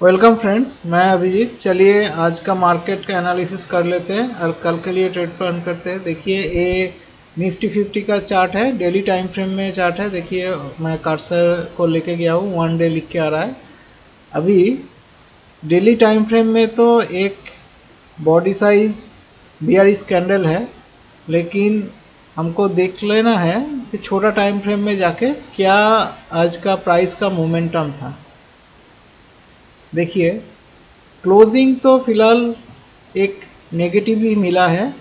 Welcome friends, मैं अभिजीत। चलिए आज का मार्केट का एनालिसिस कर लेते हैं और कल के लिए ट्रेड प्लान करते हैं। देखिए ये निफ्टी 50 का चार्ट है, डेली टाइम फ्रेम में चार्ट है। देखिए मैं कर्सर को लेके गया हूँ, 1 डे लिख के आ रहा है। अभी डेली टाइम फ्रेम में तो एक बॉडी साइज बियरिश कैंडल है, लेकिन हमको देख लेना है कि छोटा टाइम फ्रेम में जाके क्या आज का प्राइस का मोमेंटम था। देखिए क्लोजिंग तो फिलहाल एक नेगेटिव ही मिला है।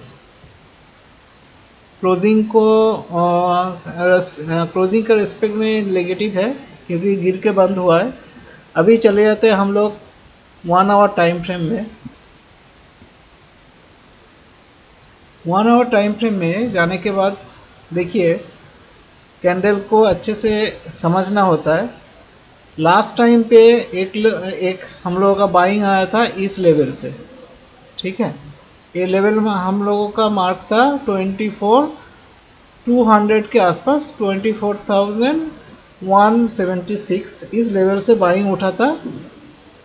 क्लोजिंग को क्लोजिंग का रिस्पेक्ट में नेगेटिव है क्योंकि गिर के बंद हुआ है। अभी चले जाते हैं हम लोग 1 आवर टाइम फ्रेम में। 1 आवर टाइम फ्रेम में जाने के बाद देखिए कैंडल को अच्छे से समझना होता है। लास्ट टाइम पे एक हम लोगों का बाइंग आया था इस लेवल से, ठीक है। ये लेवल में हम लोगों का मार्क था 24,200 के आसपास, 24,176 इस लेवल से बाइंग उठा था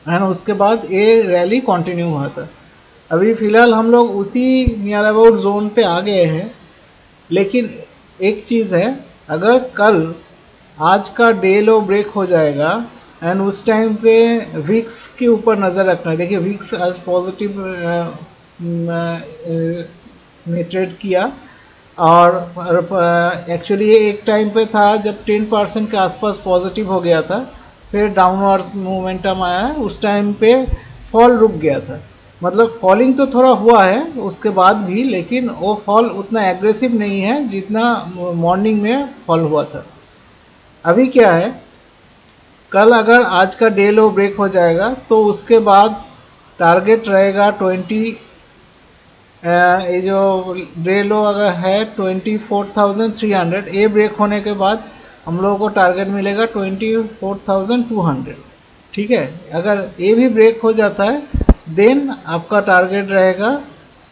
एंड उसके बाद ये रैली कंटिन्यू हुआ था। अभी फ़िलहाल हम लोग उसी नियर अबाउट जोन पे आ गए हैं, लेकिन एक चीज़ है, अगर कल आज का डे लो ब्रेक हो जाएगा एंड उस टाइम पे विक्स के ऊपर नज़र रखना है। देखिए विक्स आज पॉजिटिव में ट्रेड किया और एक्चुअली ये एक टाइम पे था जब 10% के आसपास पॉजिटिव हो गया था, फिर डाउनवर्ड्स मोमेंटम आया, उस टाइम पे फॉल रुक गया था। मतलब फॉलिंग तो थोड़ा हुआ है उसके बाद भी, लेकिन वो फॉल उतना एग्रेसिव नहीं है जितना मॉर्निंग में फॉल हुआ था। अभी क्या है, कल अगर आज का डे लो ब्रेक हो जाएगा तो उसके बाद टारगेट रहेगा 20, ये जो डे लो अगर है 24,300, ये ब्रेक होने के बाद हम लोगों को टारगेट मिलेगा 24,200, ठीक है। अगर ये भी ब्रेक हो जाता है देन आपका टारगेट रहेगा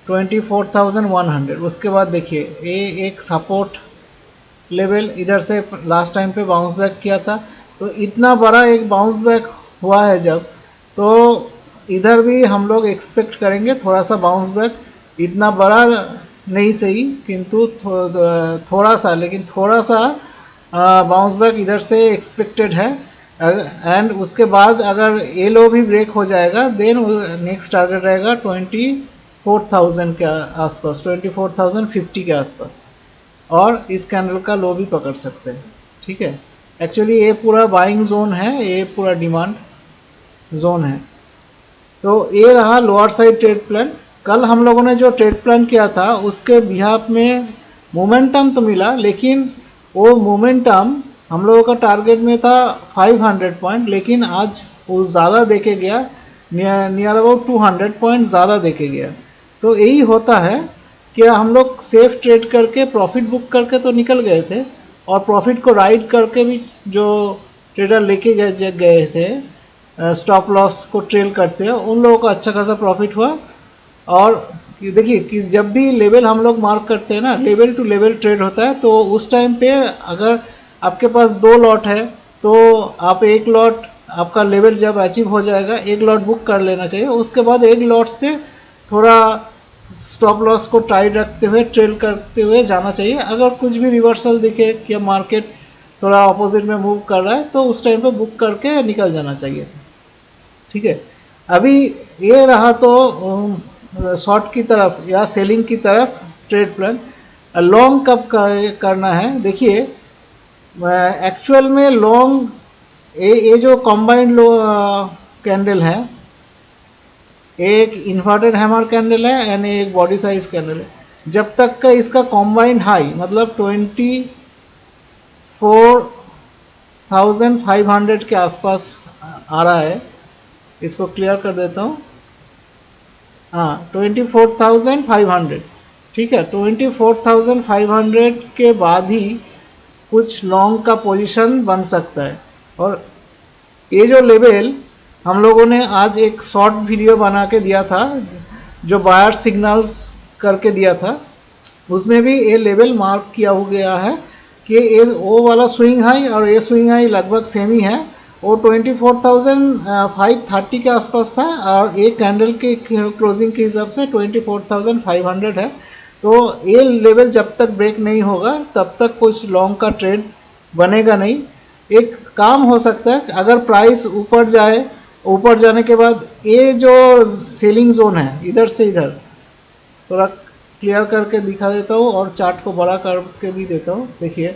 24,100। उसके बाद देखिए ये एक सपोर्ट लेवल इधर से लास्ट टाइम पे बाउंस बैक किया था, तो इतना बड़ा एक बाउंस बैक हुआ है जब, तो इधर भी हम लोग एक्सपेक्ट करेंगे थोड़ा सा बाउंस बैक। इतना बड़ा नहीं सही किंतु थोड़ा सा, लेकिन थोड़ा सा बाउंस बैक इधर से एक्सपेक्टेड है। एंड उसके बाद अगर ये लो भी ब्रेक हो जाएगा देन नेक्स्ट टारगेट रहेगा 24,000 के आसपास, 24,050 के आसपास, और इस कैंडल का लो भी पकड़ सकते हैं, ठीक है। एक्चुअली ये पूरा बाइंग जोन है, ये पूरा डिमांड जोन है। तो ये रहा लोअर साइड ट्रेड प्लान। कल हम लोगों ने जो ट्रेड प्लान किया था उसके बिहाफ में मोमेंटम तो मिला, लेकिन वो मोमेंटम हम लोगों का टारगेट में था 500 पॉइंट, लेकिन आज वो ज़्यादा देके गया, नियर अबाउट 200 पॉइंट ज़्यादा देके गया। तो यही होता है कि हम लोग सेफ ट्रेड करके प्रॉफिट बुक करके तो निकल गए थे, और प्रॉफिट को राइड करके भी जो ट्रेडर लेके गए थे स्टॉप लॉस को ट्रेल करते हैं, उन लोगों का अच्छा खासा प्रॉफिट हुआ। और देखिए कि जब भी लेवल हम लोग मार्क करते हैं ना, लेवल टू लेवल ट्रेड होता है, तो उस टाइम पे अगर आपके पास 2 लॉट है तो आप एक लॉट, आपका लेवल जब अचीव हो जाएगा एक लॉट बुक कर लेना चाहिए। उसके बाद एक लॉट से थोड़ा स्टॉप लॉस को टाइट रखते हुए ट्रेल करते हुए जाना चाहिए। अगर कुछ भी रिवर्सल दिखे कि मार्केट थोड़ा अपोजिट में मूव कर रहा है तो उस टाइम पे बुक करके निकल जाना चाहिए, ठीक है। अभी ये रहा तो शॉर्ट की तरफ या सेलिंग की तरफ ट्रेड प्लान। लॉन्ग कब करना है, देखिए एक्चुअल में लॉन्ग ये जो कॉम्बाइंड लो कैंडल है, एक इन्वर्टेड हैमर कैंडल है एंड एक बॉडी साइज कैंडल है। जब तक का इसका कॉम्बाइंड हाई मतलब 24,500 के आसपास आ रहा है, इसको क्लियर कर देता हूँ। हाँ 24,500, ठीक है। 24,500 के बाद ही कुछ लॉन्ग का पोजीशन बन सकता है। और ये जो लेवल हम लोगों ने आज एक शॉर्ट वीडियो बना के दिया था जो बायर सिग्नल्स करके दिया था, उसमें भी ये लेवल मार्क किया हो गया है कि ये वो वाला स्विंग हाई और ये स्विंग हाई लगभग सेम ही है, वो 24,530 के आसपास था और एक कैंडल के क्लोजिंग के हिसाब से 24,500 है। तो ये लेवल जब तक ब्रेक नहीं होगा तब तक कुछ लॉन्ग का ट्रेड बनेगा नहीं। एक काम हो सकता है, अगर प्राइस ऊपर जाए, ऊपर जाने के बाद ये जो सेलिंग जोन है इधर से इधर, थोड़ा क्लियर करके दिखा देता हूँ और चार्ट को बड़ा करके भी देता हूँ। देखिए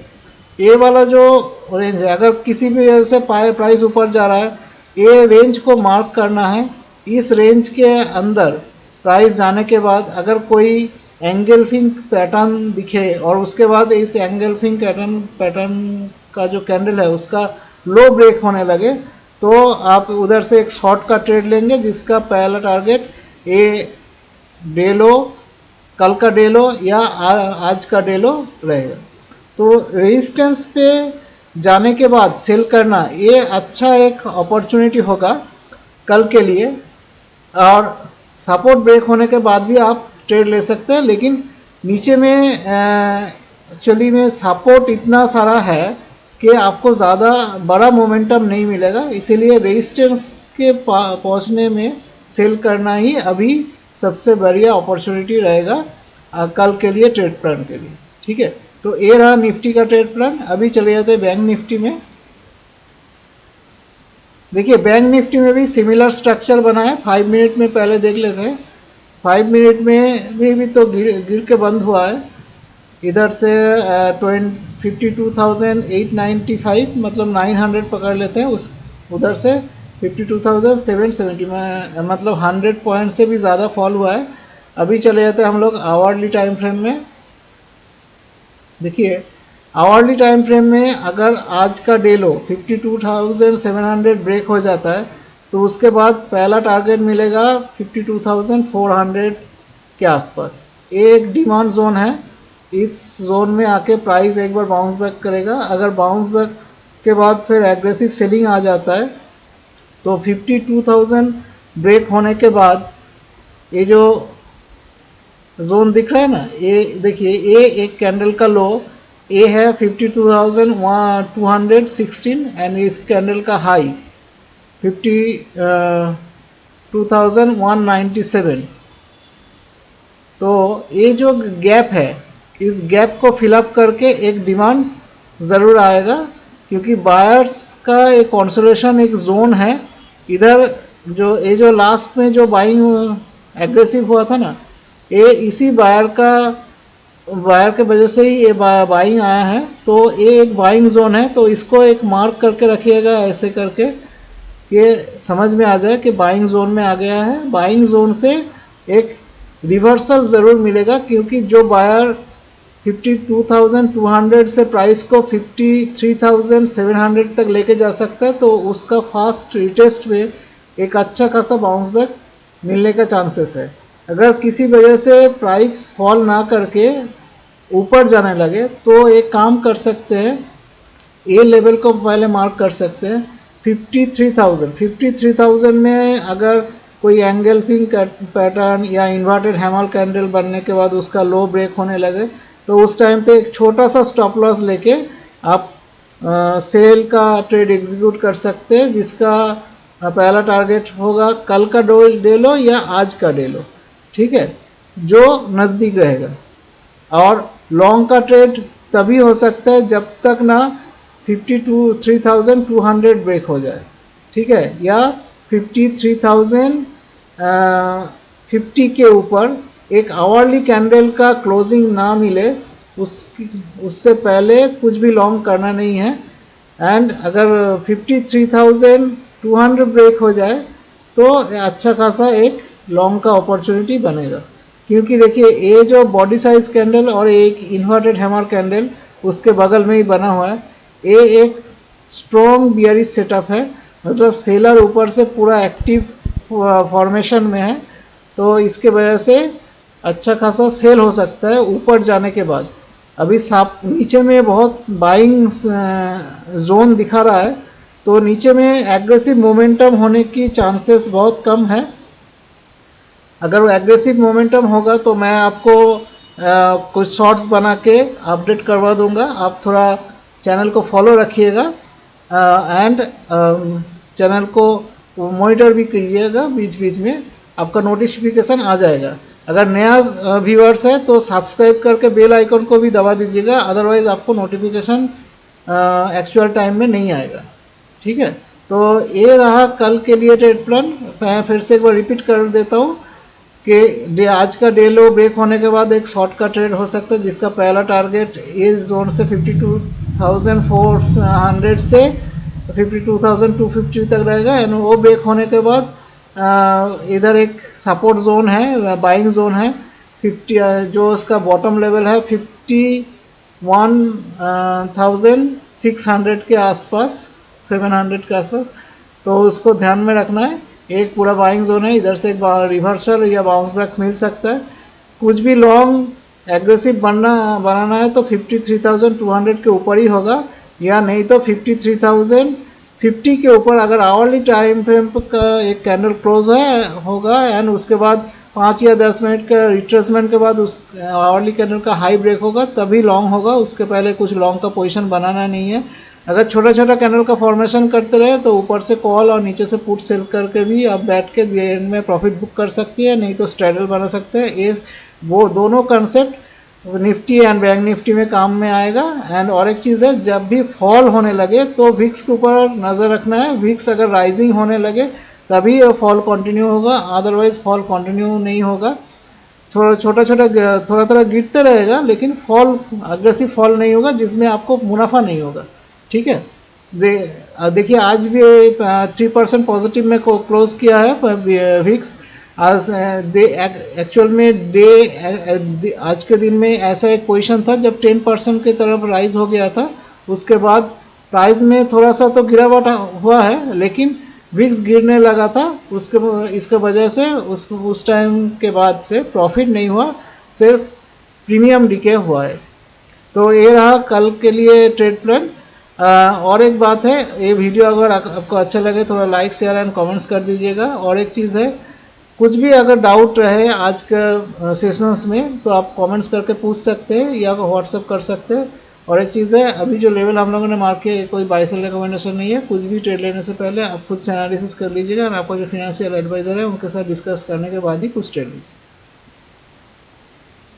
ये वाला जो रेंज है, अगर किसी भी वजह से प्राइस ऊपर जा रहा है, ये रेंज को मार्क करना है। इस रेंज के अंदर प्राइस जाने के बाद अगर कोई एंगल्फिंग पैटर्न दिखे और उसके बाद इस एंगल्फिंग पैटर्न का जो कैंडल है उसका लो ब्रेक होने लगे, तो आप उधर से एक शॉर्ट का ट्रेड लेंगे जिसका पहला टारगेट ये डे लो, कल का डे लो या आज का डे लो रहेगा। तो रेजिस्टेंस पे जाने के बाद सेल करना ये अच्छा एक अपॉर्चुनिटी होगा कल के लिए, और सपोर्ट ब्रेक होने के बाद भी आप ट्रेड ले सकते हैं। लेकिन नीचे में एक्चुअली में सपोर्ट इतना सारा है कि आपको ज़्यादा बड़ा मोमेंटम नहीं मिलेगा, इसीलिए रेजिस्टेंस के पहुंचने में सेल करना ही अभी सबसे बढ़िया अपॉर्चुनिटी रहेगा कल के लिए ट्रेड प्लान के लिए। ठीक है, तो ये रहा निफ्टी का ट्रेड प्लान। अभी चले जाते हैं बैंक निफ्टी में। देखिए बैंक निफ्टी में भी सिमिलर स्ट्रक्चर बना है। 5 मिनट में पहले देख लेते हैं। 5 मिनट में भी तो गिर के बंद हुआ है इधर से 52,895, मतलब 900 पकड़ लेते हैं, उस उधर से 52,770 में, मतलब 100 पॉइंट से भी ज़्यादा फॉल हुआ है। अभी चले जाते हैं हम लोग आवर्ली टाइम फ्रेम में। देखिए आवर्ली टाइम फ्रेम में अगर आज का डे लो 52,700 ब्रेक हो जाता है तो उसके बाद पहला टारगेट मिलेगा 52,400 के आसपास। एक डिमांड जोन है, इस जोन में आके प्राइस एक बार बाउंस बैक करेगा। अगर बाउंस बैक के बाद फिर एग्रेसिव सेलिंग आ जाता है तो 52,000 ब्रेक होने के बाद ये जो जोन दिख रहा है ना, ये देखिए ये एक कैंडल का लो ये है 52,216 एंड इस कैंडल का हाई 52,197। तो ये जो गैप है, इस गैप को फिलअप करके एक डिमांड ज़रूर आएगा, क्योंकि बायर्स का एक कंसोलिडेशन एक जोन है इधर। जो ये जो लास्ट में जो बाइंग एग्रेसिव हुआ था ना, ये इसी बायर के वजह से ही ये बाइंग आया है। तो ये एक बाइंग जोन है, तो इसको एक मार्क करके रखिएगा ऐसे करके कि समझ में आ जाए कि बाइंग जोन में आ गया है। बाइंग जोन से एक रिवर्सल ज़रूर मिलेगा, क्योंकि जो बायर 52,200 से प्राइस को 53,700 तक लेके जा सकता है, तो उसका फास्ट रिटेस्ट में एक अच्छा खासा बाउंस बैक मिलने का चांसेस है। अगर किसी वजह से प्राइस फॉल ना करके ऊपर जाने लगे तो एक काम कर सकते हैं, ये लेवल को पहले मार्क कर सकते हैं 53,000 में। अगर कोई एंगल्फिंग पैटर्न या इन्वर्टेड हैमर कैंडल बनने के बाद उसका लो ब्रेक होने लगे तो उस टाइम पे एक छोटा सा स्टॉप लॉस लेके आप सेल का ट्रेड एग्जीक्यूट कर सकते हैं, जिसका पहला टारगेट होगा कल का डे लो या आज का डे लो। ठीक है, जो नज़दीक रहेगा। और लॉन्ग का ट्रेड तभी हो सकता है जब तक ना 53,200 ब्रेक हो जाए। ठीक है, या 53,050 के ऊपर एक आवरली कैंडल का क्लोजिंग ना मिले, उससे पहले कुछ भी लॉन्ग करना नहीं है। एंड अगर 53,200 ब्रेक हो जाए तो अच्छा खासा एक लॉन्ग का अपॉर्चुनिटी बनेगा, क्योंकि देखिए ये जो बॉडी साइज कैंडल और एक इन्वर्टेड हैमर कैंडल उसके बगल में ही बना हुआ है, ये एक स्ट्रॉन्ग बियरिश सेटअप है, मतलब सेलर ऊपर से पूरा एक्टिव फॉर्मेशन में है। तो इसके वजह से अच्छा खासा सेल हो सकता है ऊपर जाने के बाद। अभी नीचे में बहुत बाइंग जोन दिखा रहा है, तो नीचे में एग्रेसिव मोमेंटम होने की चांसेस बहुत कम है। अगर एग्रेसिव मोमेंटम होगा तो मैं आपको कुछ शॉर्ट्स बना के अपडेट करवा दूंगा। आप थोड़ा चैनल को फॉलो रखिएगा। एंड चैनल को मॉनिटर भी कीजिएगा, बीच बीच में आपका नोटिफिकेशन आ जाएगा। अगर नया व्यूअर्स है तो सब्सक्राइब करके बेल आइकन को भी दबा दीजिएगा, अदरवाइज़ आपको नोटिफिकेशन एक्चुअल टाइम में नहीं आएगा। ठीक है, तो ये रहा कल के लिए ट्रेड प्लान। मैं फिर से एक बार रिपीट कर देता हूँ कि आज का डे लो ब्रेक होने के बाद एक शॉर्ट का ट्रेड हो सकता है, जिसका पहला टारगेट इस जोन से 52,400 से 52,250 तक रहेगा। एंड वो ब्रेक होने के बाद इधर एक सपोर्ट जोन है, बाइंग जोन है 50, जो उसका बॉटम लेवल है 51,600 के आसपास, 700 के आसपास। तो उसको ध्यान में रखना है, एक पूरा बाइंग जोन है, इधर से एक रिवर्सल या बाउंस बैक मिल सकता है। कुछ भी लॉन्ग एग्रेसिव बनाना है तो 53,200 के ऊपर ही होगा, या नहीं तो 53,050 के ऊपर अगर आवरली टाइम फ्रेम का एक कैंडल क्लोज होगा एंड उसके बाद 5 या 10 मिनट का रिट्रेसमेंट के बाद उस आवरली कैंडल का हाई ब्रेक होगा, तभी लॉन्ग होगा। उसके पहले कुछ लॉन्ग का पोजीशन बनाना नहीं है। अगर छोटा छोटा कैंडल का फॉर्मेशन करते रहे तो ऊपर से कॉल और नीचे से पुट सेल करके भी आप बैठ के एंड में प्रॉफिट बुक कर सकती है, नहीं तो स्ट्रैडल बना सकते हैं। ये वो दोनों concept Nifty and bank Nifty में काम में आएगा। एंड और एक चीज़ है, जब भी फॉल होने लगे तो विक्स के ऊपर नज़र रखना है। विक्स अगर राइजिंग होने लगे तभी फॉल कंटिन्यू होगा, अदरवाइज फॉल कंटिन्यू नहीं होगा। छोटा थोड़ा गिरते रहेगा, लेकिन फॉल अग्रेसिव फॉल नहीं होगा जिसमें आपको मुनाफा नहीं होगा। ठीक है, देखिए आज भी 3% पॉजिटिव में क्लोज किया है विक्स। आज एक्चुअल में आज के दिन में ऐसा एक पोजीशन था जब 10% की तरफ राइज हो गया था। उसके बाद प्राइस में थोड़ा सा तो गिरावट हुआ है, लेकिन विक्स गिरने लगा था। इसके वजह से उस टाइम के बाद से प्रॉफिट नहीं हुआ, सिर्फ प्रीमियम डिके हुआ है। तो ये रहा कल के लिए ट्रेड प्लान। और एक बात है, ये वीडियो अगर आपको अच्छा लगे थोड़ा लाइक शेयर एंड कमेंट्स कर दीजिएगा। और एक चीज़ है, कुछ भी अगर डाउट रहे आज का सेशंस में तो आप कमेंट्स करके पूछ सकते हैं या व्हाट्सअप कर सकते हैं। और एक चीज़ है, अभी जो लेवल हम लोगों ने मार्क किया कोई बाय सेल रिकमेंडेशन नहीं है। कुछ भी ट्रेड लेने से पहले आप खुद से एनालिसिस कर लीजिएगा और आपका जो फिनेंशियल एडवाइज़र है उनके साथ डिस्कस करने के बाद ही कुछ ट्रेड लीजिए।